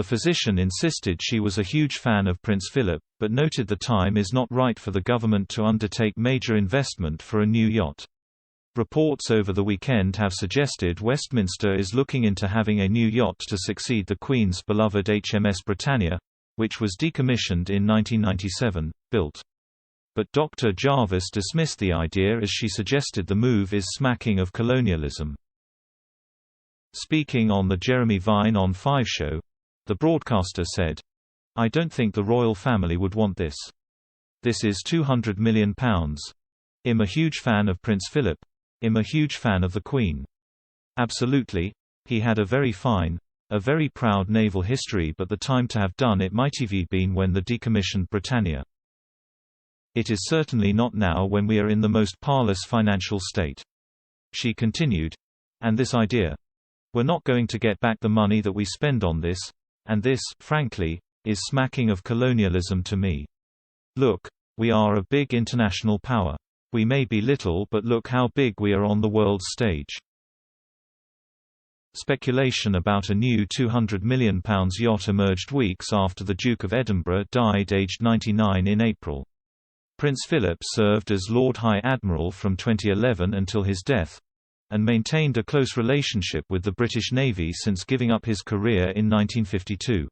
The physician insisted she was a huge fan of Prince Philip, but noted the time is not right for the government to undertake major investment for a new yacht. Reports over the weekend have suggested Westminster is looking into having a new yacht to succeed the Queen's beloved HMS Britannia, which was decommissioned in 1997, built. But Dr. Jarvis dismissed the idea as she suggested the move is smacking of colonialism. Speaking on the Jeremy Vine on 5 show, the broadcaster said, "I don't think the royal family would want this. This is £200 million. I'm a huge fan of Prince Philip. I'm a huge fan of the Queen. Absolutely. He had a very fine, a very proud naval history, but the time to have done it might have been when the decommissioned Britannia. It is certainly not now when we are in the most parlous financial state." She continued, "And this idea. We're not going to get back the money that we spend on this, and this, frankly, is smacking of colonialism to me. Look, we are a big international power. We may be little, but look how big we are on the world stage." Speculation about a new £200 million yacht emerged weeks after the Duke of Edinburgh died aged 99 in April. Prince Philip served as Lord High Admiral from 2011 until his death, and maintained a close relationship with the British Navy since giving up his career in 1952.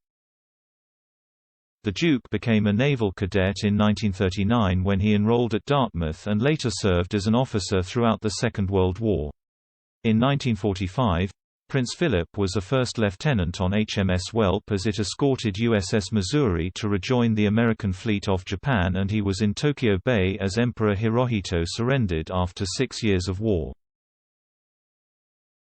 The Duke became a naval cadet in 1939 when he enrolled at Dartmouth and later served as an officer throughout the Second World War. In 1945, Prince Philip was a first lieutenant on HMS Welp as it escorted USS Missouri to rejoin the American fleet off Japan, and he was in Tokyo Bay as Emperor Hirohito surrendered after 6 years of war.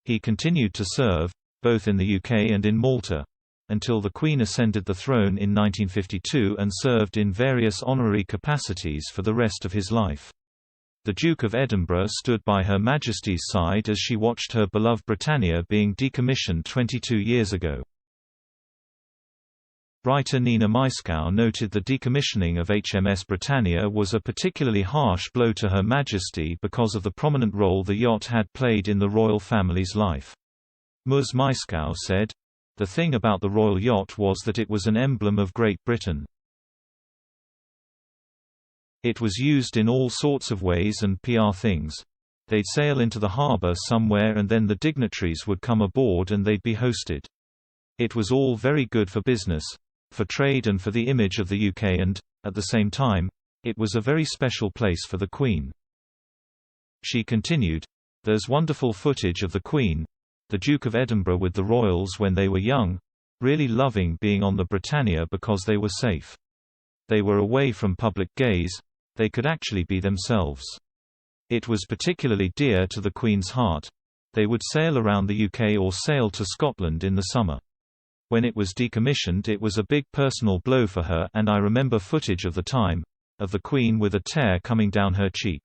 He continued to serve, both in the UK and in Malta, until the Queen ascended the throne in 1952 and served in various honorary capacities for the rest of his life. The Duke of Edinburgh stood by Her Majesty's side as she watched her beloved Britannia being decommissioned 22 years ago. Writer Nina Maiskow noted the decommissioning of HMS Britannia was a particularly harsh blow to Her Majesty because of the prominent role the yacht had played in the royal family's life. Ms. Maiskow said, "The thing about the Royal Yacht was that it was an emblem of Great Britain. It was used in all sorts of ways and PR things. They'd sail into the harbour somewhere and then the dignitaries would come aboard and they'd be hosted. It was all very good for business, for trade and for the image of the UK and, at the same time, it was a very special place for the Queen." She continued, "There's wonderful footage of the Queen, the Duke of Edinburgh with the royals when they were young, really loving being on the Britannia because they were safe. They were away from public gaze, they could actually be themselves. It was particularly dear to the Queen's heart. They would sail around the UK or sail to Scotland in the summer. When it was decommissioned it was a big personal blow for her, and I remember footage of the time, of the Queen with a tear coming down her cheek.